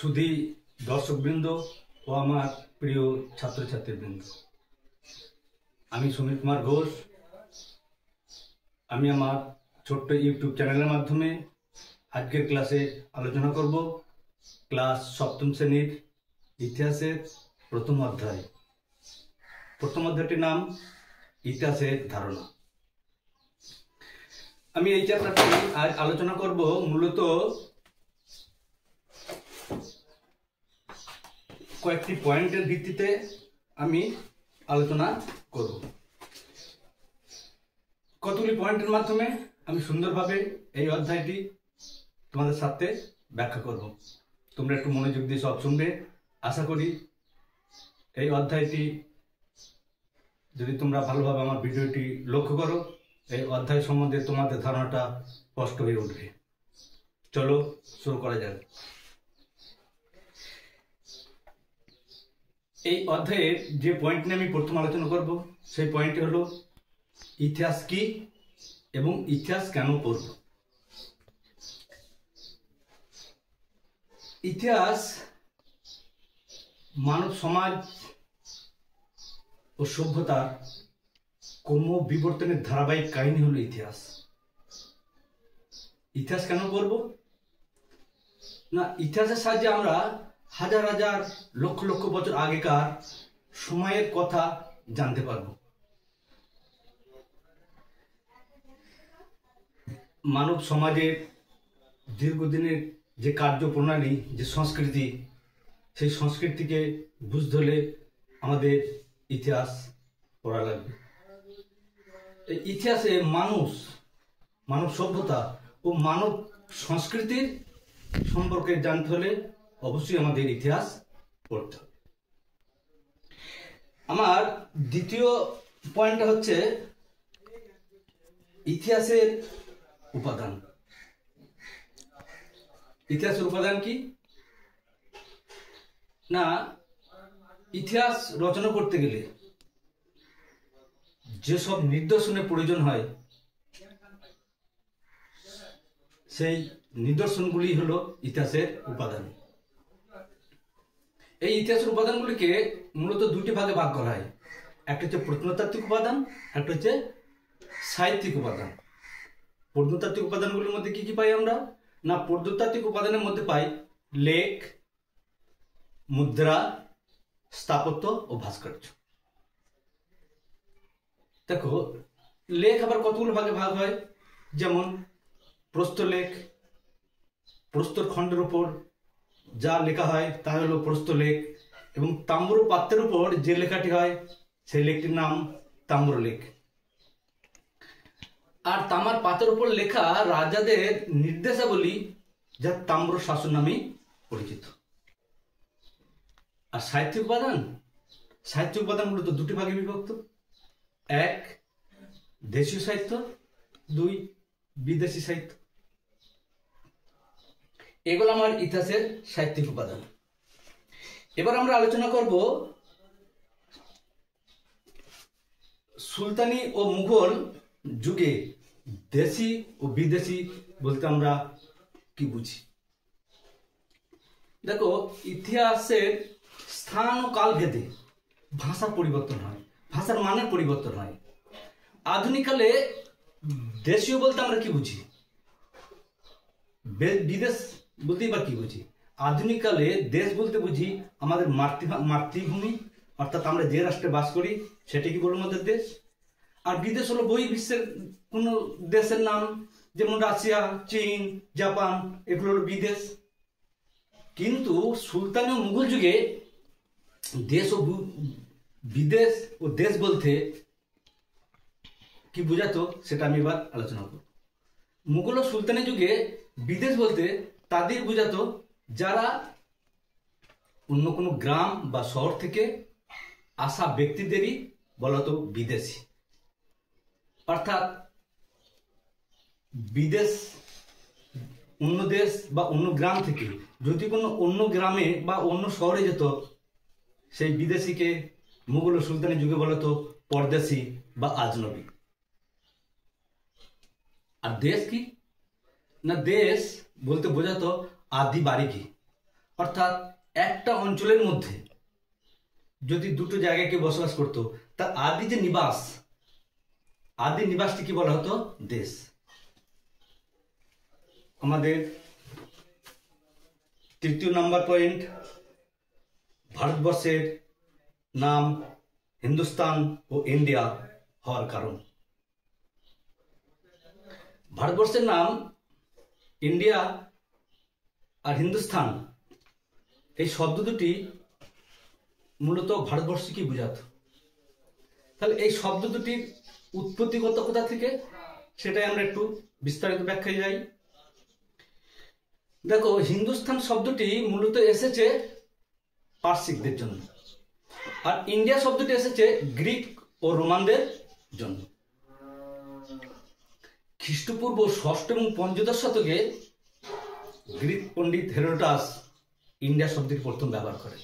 সুধী দর্শকবৃন্দ ও আমার প্রিয় ছাত্রছাত্রীবৃন্দ, আমি সমীর কুমার ঘোষ। আমি আমার ছোট্ট ইউটিউব চ্যানেলের মাধ্যমে আজকের ক্লাসে আলোচনা করব ক্লাস সপ্তম শ্রেণীর ইতিহাসের প্রথম অধ্যায়। প্রথম অধ্যায়টির নাম ইতিহাসের ধারণা। আমি এই চ্যাপ্টারটি আজ আলোচনা করব মূলত কয়েকটি পয়েন্টের ভিত্তিতে আমি আলোচনা করব। কতগুলি পয়েন্টের মাধ্যমে আমি সুন্দরভাবে এই অধ্যায়টি তোমাদের সাথে ব্যাখ্যা করব। তোমরা একটু মনোযোগ দিয়ে সব শুনবে। আশা করি এই অধ্যায়টি যদি তোমরা ভালোভাবে আমার ভিডিওটি লক্ষ্য করো, এই অধ্যায় সম্বন্ধে তোমাদের ধারণাটা স্পষ্ট হয়ে উঠবে। চলো শুরু করা যাক। এই অধ্যায়ের যে পয়েন্ট নিয়ে আমি প্রথম আলোচনা করব সেই পয়েন্টটি হলো ইতিহাস কি এবং ইতিহাস কেন পড়ব। ইতিহাস মানব সমাজ ও সভ্যতার ক্রম বিবর্তনের ধারাবাহিক কাহিনী হলো ইতিহাস। ইতিহাস কেন পড়ব না, ইতিহাসের সাহায্যে আমরা হাজার হাজার লক্ষ লক্ষ বছর আগেকার সময়ের কথা জানতে পারব। মানব সমাজের দীর্ঘদিনের যে কার্যপ্রণালী, যে সংস্কৃতি, সেই সংস্কৃতিকে বুঝতে হলে আমাদের ইতিহাস পড়া লাগবে। এই ইতিহাসে মানব সভ্যতা ও মানব সংস্কৃতির সম্পর্কে জানতে হলে অবশ্যই আমাদের ইতিহাস পড়তে হবে। আমার দ্বিতীয় পয়েন্টটা হচ্ছে ইতিহাসের উপাদান। ইতিহাসের উপাদান কি না, ইতিহাস রচনা করতে গেলে যেসব নিদর্শনের প্রয়োজন হয় সেই নিদর্শনগুলি হলো ইতিহাসের উপাদান। এই ইতিহাসের উপাদানগুলিকে মূলত দুটি ভাগে ভাগ করা হয়। একটা হচ্ছে প্রত্নতাত্ত্বিক উপাদান, একটা হচ্ছে সাহিত্যিক উপাদান। প্রত্নতাত্ত্বিক উপাদানগুলির মধ্যে কি কি পাই আমরা না, প্রত্নতাত্ত্বিক উপাদানের মধ্যে পাই লেখ, মুদ্রা, স্থাপত্য ও ভাস্কর্য। দেখো, লেখ আবার কতগুলো ভাগে ভাগ হয়। যেমন প্রস্তরলেখ, প্রস্তর খণ্ডের উপর যা লেখা হয় তা হলো প্রস্তরলেখ, এবং তাম্র পাত্রের উপর যে লেখাটি হয় সেই লেখটির নাম তাম্রলেখ। আর তামার পাতের উপর লেখা রাজাদের নির্দেশাবলী যা তাম্র শাসন নামে পরিচিত। আর সাহিত্যিক উপাদান মূলত দুটি ভাগে বিভক্ত। এক, দেশীয় সাহিত্য, দুই, বিদেশি সাহিত্য। এগুলো আমার ইতিহাসের সাহিত্যিক উপাদান। এবার আমরা আলোচনা করব সুলতানি ও মুঘল যুগে দেশি ও বিদেশি বলতে আমরা কি বুঝি। দেখো, ইতিহাসের স্থান ও কাল ভেদে ভাষার পরিবর্তন হয়, ভাষার মানের পরিবর্তন হয়। আধুনিক কালে দেশীয় বলতে আমরা কি বুঝি, বিদেশ বলতেই বা কি বুঝি। আধুনিক কালে দেশ বলতে বুঝি আমাদের মাতৃভূমি, অর্থাৎ আমরা যে রাষ্ট্রে বাস করি সেটা কি বলবো আমাদের দেশ। আর বিদেশ হলো বহির্বিশ্বের কোন দেশের নাম, যেমন রাশিয়া, চীন, জাপান, এগুলো হলো বিদেশ। কিন্তু সুলতানি ও মুঘল যুগে দেশ ও বিদেশ ও দেশ বলতে কি বোঝাতো সেটা আমি এবার আলোচনা করব। মুঘল ও সুলতানি যুগে বিদেশ বলতে তাদের বোঝাতো যারা অন্য কোনো গ্রাম বা শহর থেকে আসা ব্যক্তিদেরই বলা হতো বিদেশি। অর্থাৎ বিদেশ অন্য দেশ বা অন্য গ্রাম থেকে যদি কোনো অন্য গ্রামে বা অন্য শহরে যেত, সেই বিদেশিকে মুঘল ও সুলতানি যুগে বলা হতো পরদেশি বা আজনবী। আর দেশ কি না, দেশ বলতে বোঝাতো আদি বাড়িকে, অর্থাৎ একটা অঞ্চলের মধ্যে যদি দুটো জায়গায় কেউ বসবাস করতো, তার আদি যে নিবাস, আদি নিবাসটি কি বলা হতো? দেশ। আমাদের তৃতীয় নাম্বার পয়েন্ট, ভারতবর্ষের নাম হিন্দুস্তান ও ইন্ডিয়া হওয়ার কারণ। ভারতবর্ষের নাম ইন্ডিয়া আর হিন্দুস্তান, এই শব্দ দুটি মূলত ভারতবর্ষকে বোঝাতো। তাহলে এই শব্দ দুটির উৎপত্তিগত কোথা থেকে, সেটাই আমরা একটু বিস্তারিত ব্যাখ্যায় যাই। দেখো, হিন্দুস্তান শব্দটি মূলত এসেছে পার্সিকদের জন্য, আর ইন্ডিয়া শব্দটি এসেছে গ্রিক ও রোমানদের জন্য। খ্রিস্টপূর্ব ষষ্ঠ এবং পঞ্চদশ শতকে গ্রিক পণ্ডিত হেরোডোটাস ইন্ডিয়া শব্দটি প্রথম ব্যবহার করে।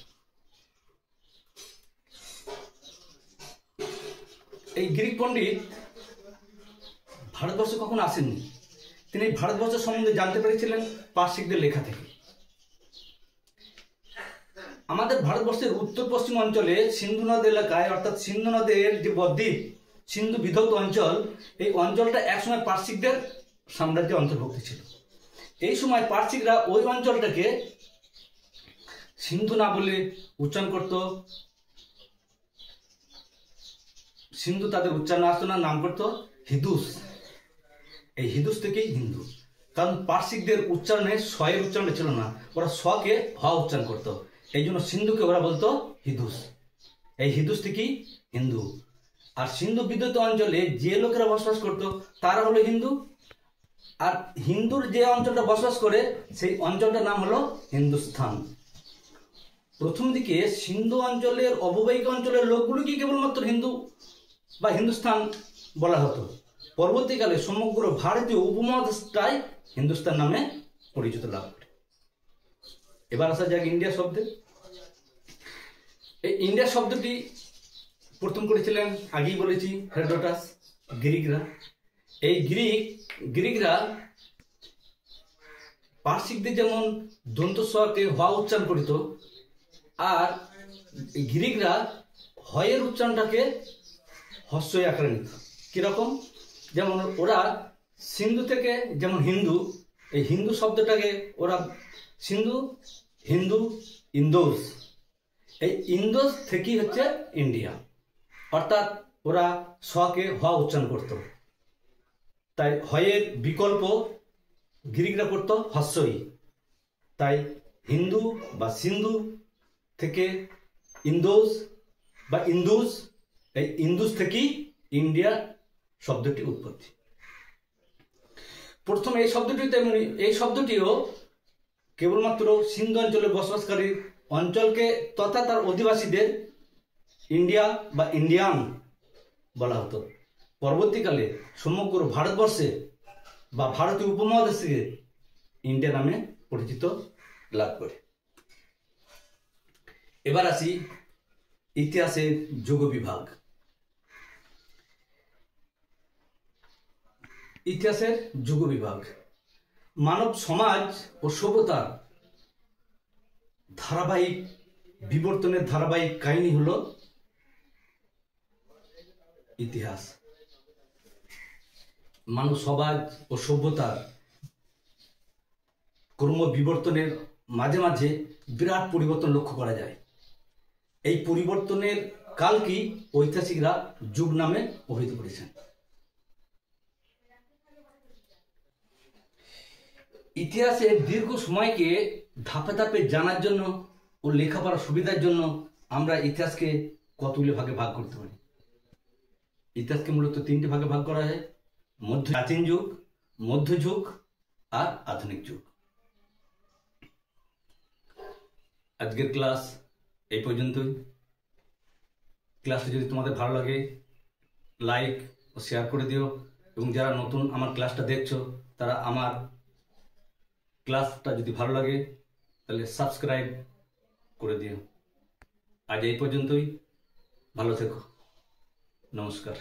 এই গ্রিক পণ্ডিত ভারতবর্ষে কখন আসেননি, তিনি ভারতবর্ষ সম্বন্ধে জানতে পেরেছিলেন পার্সিকদের লেখা থেকে। আমাদের ভারতবর্ষের উত্তর পশ্চিম অঞ্চলে সিন্ধু নদ এলাকায়, অর্থাৎ সিন্ধু নদের যে বদ্বীপ, সিন্ধু বিধৌত অঞ্চল, এই অঞ্চলটা একসময় পার্সিকদের সাম্রাজ্যের অন্তর্ভুক্ত ছিল। এই সময় পার্সিকরা ওই অঞ্চলটাকে সিন্ধু না বলে উচ্চারণ করত, সিন্ধু তাদের উচ্চারণ আসতো না, নাম করতো হিদুস। এই হিদুস থেকেই হিন্দু, কারণ পার্সিকদের উচ্চারণে স্বয়ের উচ্চারণ ছিল না, ওরা স্বকে হ উচ্চারণ করতো, এই জন্য সিন্ধুকে ওরা বলতো হিদুস। এই হিদুস থেকেই হিন্দু। আর সিন্ধু বিধৌত অঞ্চলে যে লোকেরা বসবাস করতো তারা হলো হিন্দু, আর হিন্দুর যে অঞ্চলটা বসবাস করে সেই অঞ্চলটার নাম হলো হিন্দুস্থান। প্রথম দিকে সিন্ধু অঞ্চলের অববাহিকা অঞ্চলের লোকগুলোকে কেবলমাত্র হিন্দু বা হিন্দুস্তান বলা হতো। পরবর্তীকালে সমগ্র ভারতীয় উপমহাদেশটাই হিন্দুস্তান নামে পরিচিত লাভ করে। এবার আসা যাক ইন্ডিয়া শব্দে। এই ইন্ডিয়া শব্দটি প্রথম করেছিলেন, আগেই বলেছি, হেরোডোটাস, গ্রিকরা। এই গ্রিকরা পার্সিকদের যেমন দন্ত স্বকে হ উচ্চারণ করিত, আর গ্রিকরা হয়ের উচ্চারণটাকে হস্যই আকারে নিত। কিরকম? যেমন ওরা সিন্ধু থেকে, যেমন হিন্দু, এই হিন্দু শব্দটাকে ওরা সিন্ধু, হিন্দু, ইন্দোস, এই ইন্দোস থেকেই হচ্ছে ইন্ডিয়া, অর্থাৎ ওরা স্বকে হ উচ্চারণ করত। তাই হয়ের বিকল্প গ্রিকরা করত হস্যই। তাই হিন্দু বা সিন্ধু থেকে ইন্দোস বা ইন্দুস, এই ইন্দুস থেকেই ইন্ডিয়া শব্দটি উৎপত্তি। প্রথমে এই শব্দটিও কেবলমাত্র সিন্ধু অঞ্চলে বসবাসকারী অঞ্চলকে তথা তার অধিবাসীদের ইন্ডিয়া বা ইন্ডিয়ান বলা হতো। পরবর্তীকালে সমগ্র ভারতবর্ষে বা ভারতীয় উপমহাদেশে ইন্ডিয়া নামে পরিচিত লাভ করে। এবার আসি ইতিহাসের যুগ বিভাগ। ইতিহাসের যুগ বিভাগ মানব সমাজ ও সভ্যতার ধারাবাহিক বিবর্তনের ধারাবাহিক কাহিনী হলো ইতিহাস। মানব সমাজ ও সভ্যতার ক্রম বিবর্তনের মাঝে মাঝে বিরাট পরিবর্তন লক্ষ্য করা যায়। এই পরিবর্তনের কালকেই ঐতিহাসিকরা যুগ নামে অভিহিত করেছেন। ইতিহাসের দীর্ঘ সময়কে ধাপে ধাপে জানার জন্য ও লেখাপড়ার সুবিধার জন্য আমরা ইতিহাসকে কতগুলি ভাগে ভাগ করতে পারি। ইতিহাসকে মূলত তিনটি ভাগে ভাগ করা হয়: প্রাচীন যুগ, মধ্যযুগ আর আধুনিক যুগ। আজকের ক্লাস এই পর্যন্তই। ক্লাসটি যদি তোমাদের ভালো লাগে লাইক ও শেয়ার করে দিও, এবং যারা নতুন আমার ক্লাসটা দেখছো তারা আমার ক্লাসটা যদি ভালো লাগে তাহলে সাবস্ক্রাইব করে দিও। আজ এই পর্যন্তই, ভালো থেকো, নমস্কার।